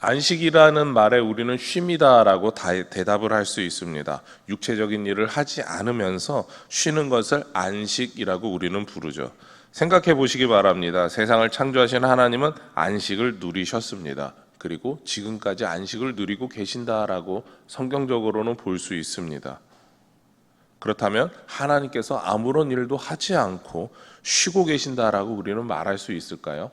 안식이라는 말에 우리는 쉼이다라고 대답을 할 수 있습니다. 육체적인 일을 하지 않으면서 쉬는 것을 안식이라고 우리는 부르죠. 생각해 보시기 바랍니다. 세상을 창조하신 하나님은 안식을 누리셨습니다. 그리고 지금까지 안식을 누리고 계신다라고 성경적으로는 볼 수 있습니다. 그렇다면 하나님께서 아무런 일도 하지 않고 쉬고 계신다라고 우리는 말할 수 있을까요?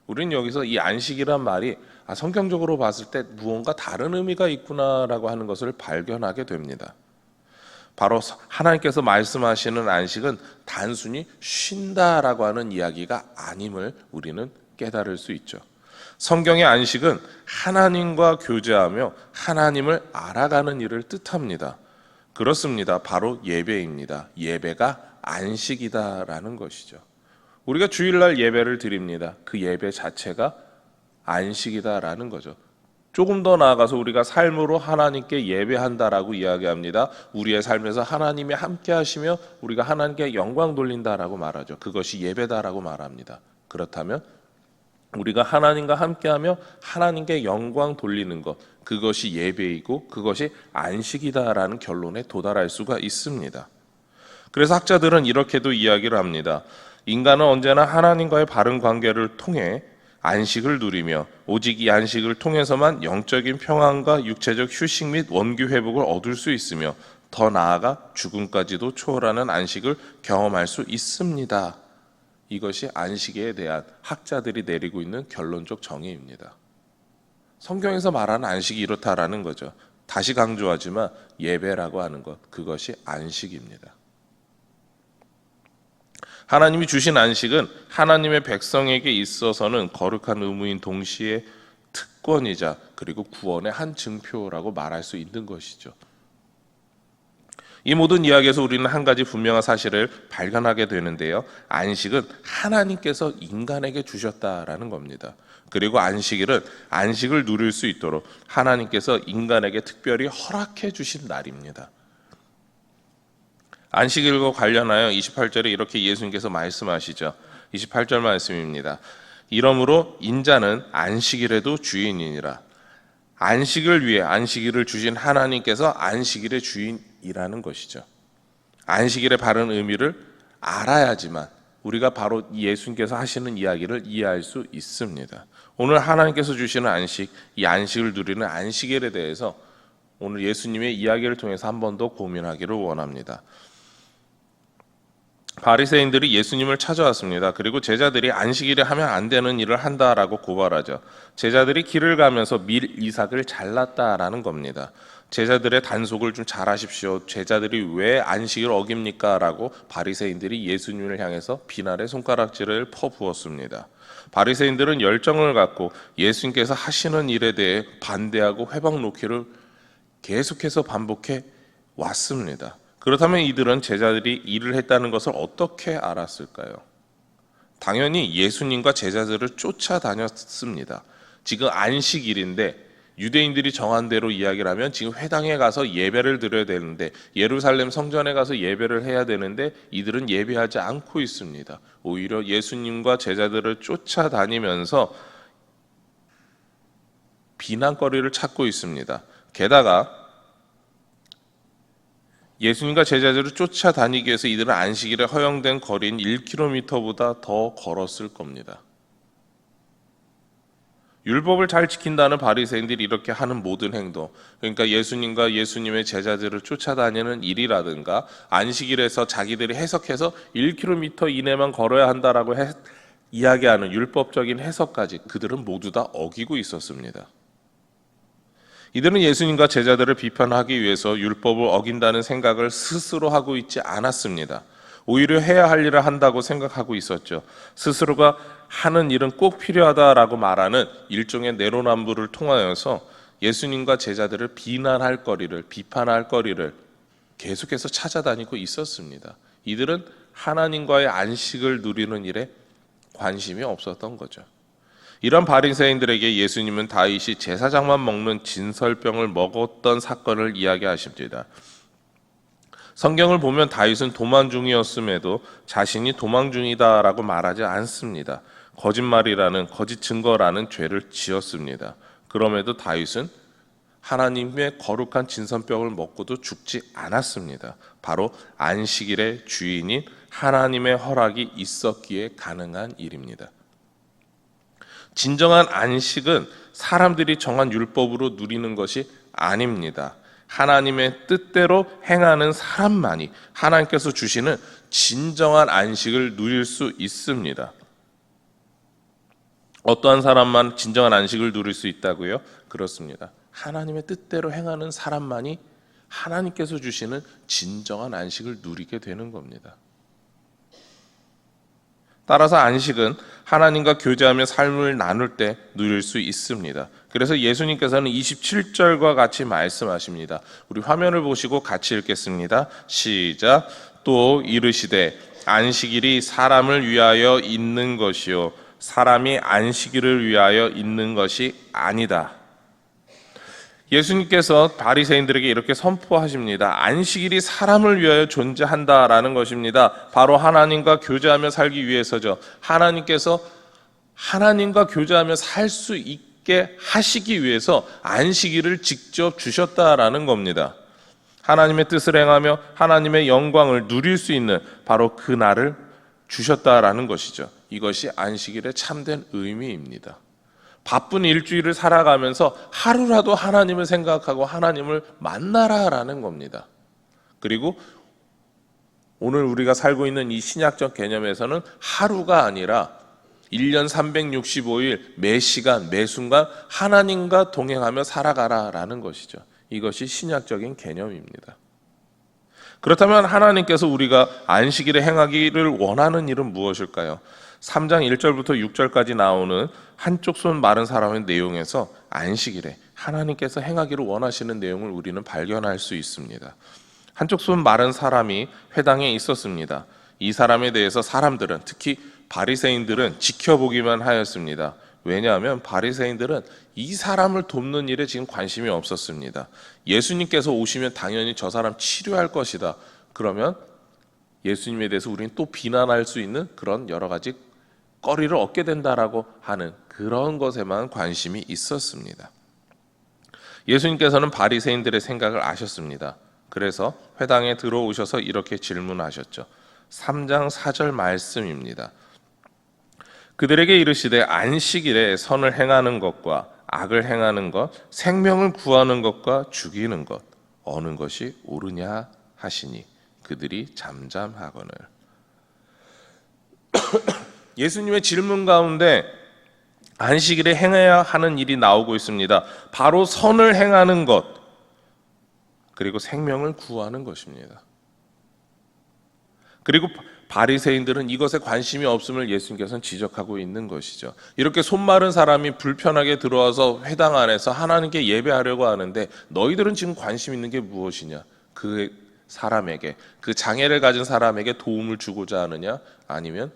우리는 여기서 이 안식이란 말이 성경적으로 봤을 때 무언가 다른 의미가 있구나라고 하는 것을 발견하게 됩니다. 바로 하나님께서 말씀하시는 안식은 단순히 쉰다라고 하는 이야기가 아님을 우리는 깨달을 수 있죠. 성경의 안식은 하나님과 교제하며 하나님을 알아가는 일을 뜻합니다. 그렇습니다. 바로 예배입니다. 예배가 안식이다라는 것이죠. 우리가 주일날 예배를 드립니다. 그 예배 자체가 안식이다라는 거죠. 조금 더 나아가서 우리가 삶으로 하나님께 예배한다라고 이야기합니다. 우리의 삶에서 하나님이 함께 하시며 우리가 하나님께 영광 돌린다라고 말하죠. 그것이 예배다라고 말합니다. 그렇다면 우리가 하나님과 함께하며 하나님께 영광 돌리는 것, 그것이 예배이고 그것이 안식이다라는 결론에 도달할 수가 있습니다. 그래서 학자들은 이렇게도 이야기를 합니다. 인간은 언제나 하나님과의 바른 관계를 통해 안식을 누리며 오직 이 안식을 통해서만 영적인 평안과 육체적 휴식 및 원기 회복을 얻을 수 있으며 더 나아가 죽음까지도 초월하는 안식을 경험할 수 있습니다. 이것이 안식에 대한 학자들이 내리고 있는 결론적 정의입니다. 성경에서 말하는 안식이 이렇다라는 거죠. 다시 강조하지만 예배라고 하는 것, 그것이 안식입니다. 하나님이 주신 안식은 하나님의 백성에게 있어서는 거룩한 의무인 동시에 특권이자 그리고 구원의 한 증표라고 말할 수 있는 것이죠. 이 모든 이야기에서 우리는 한 가지 분명한 사실을 발견하게 되는데요. 안식은 하나님께서 인간에게 주셨다라는 겁니다. 그리고 안식일은 안식을 누릴 수 있도록 하나님께서 인간에게 특별히 허락해 주신 날입니다. 안식일과 관련하여 28절에 이렇게 예수님께서 말씀하시죠. 28절 말씀입니다. 이러므로 인자는 안식일에도 주인이니라. 안식을 위해 안식일을 주신 하나님께서 안식일의 주인이라는 것이죠. 안식일의 바른 의미를 알아야지만 우리가 바로 예수님께서 하시는 이야기를 이해할 수 있습니다. 오늘 하나님께서 주시는 안식, 이 안식을 누리는 안식일에 대해서 오늘 예수님의 이야기를 통해서 한 번 더 고민하기를 원합니다. 바리새인들이 예수님을 찾아왔습니다. 그리고 제자들이 안식일에 하면 안 되는 일을 한다라고 고발하죠. 제자들이 길을 가면서 밀 이삭을 잘랐다라는 겁니다. 제자들의 단속을 좀 잘하십시오. 제자들이 왜 안식일을 어깁니까? 라고 바리새인들이 예수님을 향해서 비난의 손가락질을 퍼부었습니다. 바리새인들은 열정을 갖고 예수님께서 하시는 일에 대해 반대하고 회방 놓기를 계속해서 반복해 왔습니다. 그렇다면 이들은 제자들이 일을 했다는 것을 어떻게 알았을까요? 당연히 예수님과 제자들을 쫓아다녔습니다. 지금 안식일인데 유대인들이 정한 대로 이야기를 하면 지금 회당에 가서 예배를 드려야 되는데 예루살렘 성전에 가서 예배를 해야 되는데 이들은 예배하지 않고 있습니다. 오히려 예수님과 제자들을 쫓아다니면서 비난거리를 찾고 있습니다. 게다가 예수님과 제자들을 쫓아다니기 위해서 이들은 안식일에 허용된 거리인 1km보다 더 걸었을 겁니다. 율법을 잘 지킨다는 바리새인들이 이렇게 하는 모든 행동, 그러니까 예수님과 예수님의 제자들을 쫓아다니는 일이라든가 안식일에서 자기들이 해석해서 1km 이내만 걸어야 한다라고 이야기하는 율법적인 해석까지 그들은 모두 다 어기고 있었습니다. 이들은 예수님과 제자들을 비판하기 위해서 율법을 어긴다는 생각을 스스로 하고 있지 않았습니다. 오히려 해야 할 일을 한다고 생각하고 있었죠. 스스로가 하는 일은 꼭 필요하다라고 말하는 일종의 내로남불을 통하여서 예수님과 제자들을 비난할 거리를, 비판할 거리를 계속해서 찾아다니고 있었습니다. 이들은 하나님과의 안식을 누리는 일에 관심이 없었던 거죠. 이런 바리새인들에게 예수님은 다윗이 제사장만 먹는 진설병을 먹었던 사건을 이야기하십니다. 성경을 보면 다윗은 도망 중이었음에도 자신이 도망 중이다라고 말하지 않습니다. 거짓말이라는 거짓 증거라는 죄를 지었습니다. 그럼에도 다윗은 하나님의 거룩한 진선병을 먹고도 죽지 않았습니다. 바로 안식일의 주인인 하나님의 허락이 있었기에 가능한 일입니다. 진정한 안식은 사람들이 정한 율법으로 누리는 것이 아닙니다. 하나님의 뜻대로 행하는 사람만이 하나님께서 주시는 진정한 안식을 누릴 수 있습니다. 어떠한 사람만 진정한 안식을 누릴 수 있다고요? 그렇습니다. 하나님의 뜻대로 행하는 사람만이 하나님께서 주시는 진정한 안식을 누리게 되는 겁니다. 따라서 안식은 하나님과 교제하며 삶을 나눌 때 누릴 수 있습니다. 그래서 예수님께서는 27절과 같이 말씀하십니다. 우리 화면을 보시고 같이 읽겠습니다. 시작. 또 이르시되 안식일이 사람을 위하여 있는 것이요 사람이 안식일을 위하여 있는 것이 아니다. 예수님께서 바리새인들에게 이렇게 선포하십니다. 안식일이 사람을 위하여 존재한다라는 것입니다. 바로 하나님과 교제하며 살기 위해서죠. 하나님께서 하나님과 교제하며 살 수 있게 하시기 위해서 안식일을 직접 주셨다라는 겁니다. 하나님의 뜻을 행하며 하나님의 영광을 누릴 수 있는 바로 그 날을 주셨다라는 것이죠. 이것이 안식일의 참된 의미입니다. 바쁜 일주일을 살아가면서 하루라도 하나님을 생각하고 하나님을 만나라라는 겁니다. 그리고 오늘 우리가 살고 있는 이 신약적 개념에서는 하루가 아니라 1년 365일 매 시간 매 순간 하나님과 동행하며 살아가라라는 것이죠. 이것이 신약적인 개념입니다. 그렇다면 하나님께서 우리가 안식일에 행하기를 원하는 일은 무엇일까요? 3장 1절부터 6절까지 나오는 한쪽 손 마른 사람의 내용에서 안식일에 하나님께서 행하기를 원하시는 내용을 우리는 발견할 수 있습니다. 한쪽 손 마른 사람이 회당에 있었습니다. 이 사람에 대해서 사람들은, 특히 바리새인들은 지켜보기만 하였습니다. 왜냐하면 바리새인들은 이 사람을 돕는 일에 지금 관심이 없었습니다. 예수님께서 오시면 당연히 저 사람 치료할 것이다. 그러면 예수님에 대해서 우리는 또 비난할 수 있는 그런 여러 가지 거리를 얻게 된다라고 하는 그런 것에만 관심이 있었습니다. 예수님께서는 바리새인들의 생각을 아셨습니다. 그래서 회당에 들어오셔서 이렇게 질문하셨죠. 3장 4절 말씀입니다. 그들에게 이르시되 안식일에 선을 행하는 것과 악을 행하는 것, 생명을 구하는 것과 죽이는 것 어느 것이 옳으냐 하시니 그들이 잠잠하거늘. 예수님의 질문 가운데 안식일에 행해야 하는 일이 나오고 있습니다. 바로 선을 행하는 것, 그리고 생명을 구하는 것입니다. 그리고 바리새인들은 이것에 관심이 없음을 예수님께서는 지적하고 있는 것이죠. 이렇게 손 마른 사람이 불편하게 들어와서 회당 안에서 하나님께 예배하려고 하는데 너희들은 지금 관심 있는 게 무엇이냐? 그 사람에게, 그 장애를 가진 사람에게 도움을 주고자 하느냐? 아니면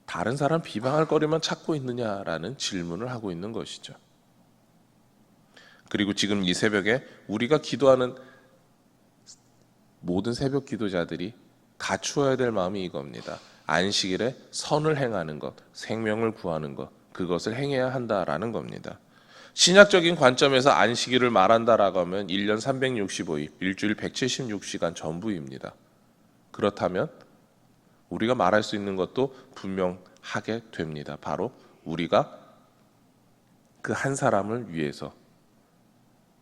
다른 사람 비방할 거리만 찾고 있느냐라는 질문을 하고 있는 것이죠. 그리고 지금 이 새벽에 우리가 기도하는 모든 새벽 기도자들이 갖추어야 될 마음이 이겁니다. 안식일에 선을 행하는 것, 생명을 구하는 것, 그것을 행해야 한다라는 겁니다. 신약적인 관점에서 안식일을 말한다라고 하면 1년 365일, 일주일 176시간 전부입니다. 그렇다면 우리가 말할 수 있는 것도 분명하게 됩니다. 바로 우리가 그 한 사람을 위해서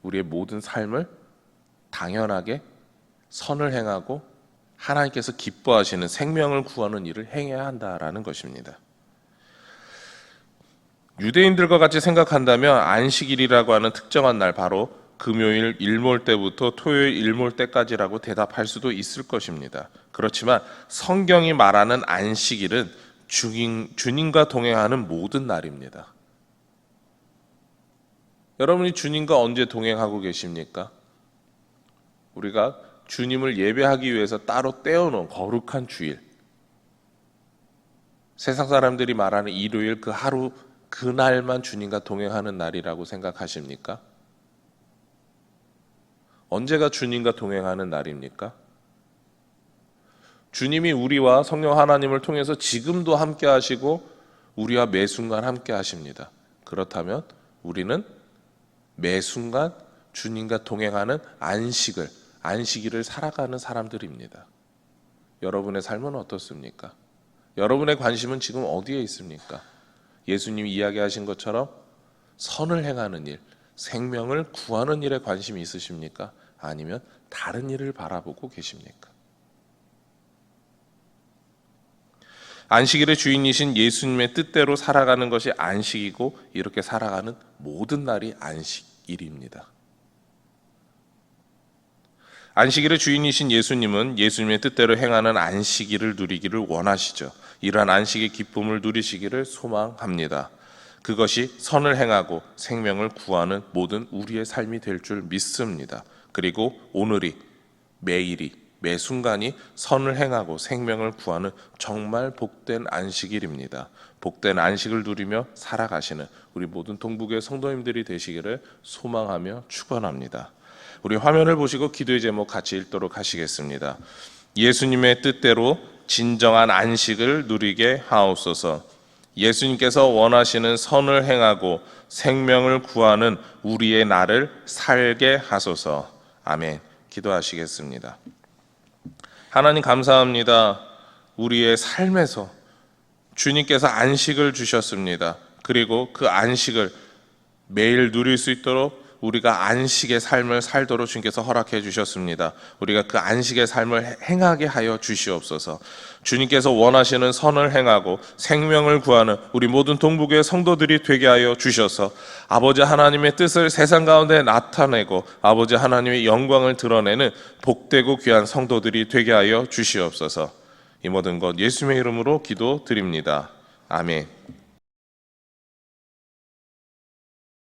우리의 모든 삶을 당연하게 선을 행하고 하나님께서 기뻐하시는 생명을 구하는 일을 행해야 한다라는 것입니다. 유대인들과 같이 생각한다면 안식일이라고 하는 특정한 날, 바로 금요일 일몰 때부터 토요일 일몰 때까지라고 대답할 수도 있을 것입니다. 그렇지만 성경이 말하는 안식일은 주님과 동행하는 모든 날입니다. 여러분이 주님과 언제 동행하고 계십니까? 우리가 주님을 예배하기 위해서 따로 떼어놓은 거룩한 주일, 세상 사람들이 말하는 일요일 그 하루, 그날만 주님과 동행하는 날이라고 생각하십니까? 언제가 주님과 동행하는 날입니까? 주님이 우리와 성령 하나님을 통해서 지금도 함께 하시고 우리와 매 순간 함께 하십니다. 그렇다면 우리는 매 순간 주님과 동행하는 안식일을 살아가는 사람들입니다. 여러분의 삶은 어떻습니까? 여러분의 관심은 지금 어디에 있습니까? 예수님이 이야기하신 것처럼 선을 행하는 일, 생명을 구하는 일에 관심이 있으십니까? 아니면 다른 일을 바라보고 계십니까? 안식일의 주인이신 예수님의 뜻대로 살아가는 것이 안식이고 이렇게 살아가는 모든 날이 안식일입니다. 안식일의 주인이신 예수님은 예수님의 뜻대로 행하는 안식일을 누리기를 원하시죠. 이러한 안식의 기쁨을 누리시기를 소망합니다. 그것이 선을 행하고 생명을 구하는 모든 우리의 삶이 될 줄 믿습니다. 그리고 오늘이, 매일이, 매 순간이 선을 행하고 생명을 구하는 정말 복된 안식일입니다. 복된 안식을 누리며 살아가시는 우리 모든 동북의 성도님들이 되시기를 소망하며 축원합니다. 우리 화면을 보시고 기도의 제목 같이 읽도록 하시겠습니다. 예수님의 뜻대로 진정한 안식을 누리게 하옵소서. 예수님께서 원하시는 선을 행하고 생명을 구하는 우리의 날을 살게 하소서. 아멘. 기도하시겠습니다. 하나님 감사합니다. 우리의 삶에서 주님께서 안식을 주셨습니다. 그리고 그 안식을 매일 누릴 수 있도록 우리가 안식의 삶을 살도록 주님께서 허락해 주셨습니다. 우리가 그 안식의 삶을 행하게 하여 주시옵소서. 주님께서 원하시는 선을 행하고 생명을 구하는 우리 모든 동북의 성도들이 되게 하여 주셔서 아버지 하나님의 뜻을 세상 가운데 나타내고 아버지 하나님의 영광을 드러내는 복되고 귀한 성도들이 되게 하여 주시옵소서. 이 모든 것 예수님의 이름으로 기도드립니다. 아멘.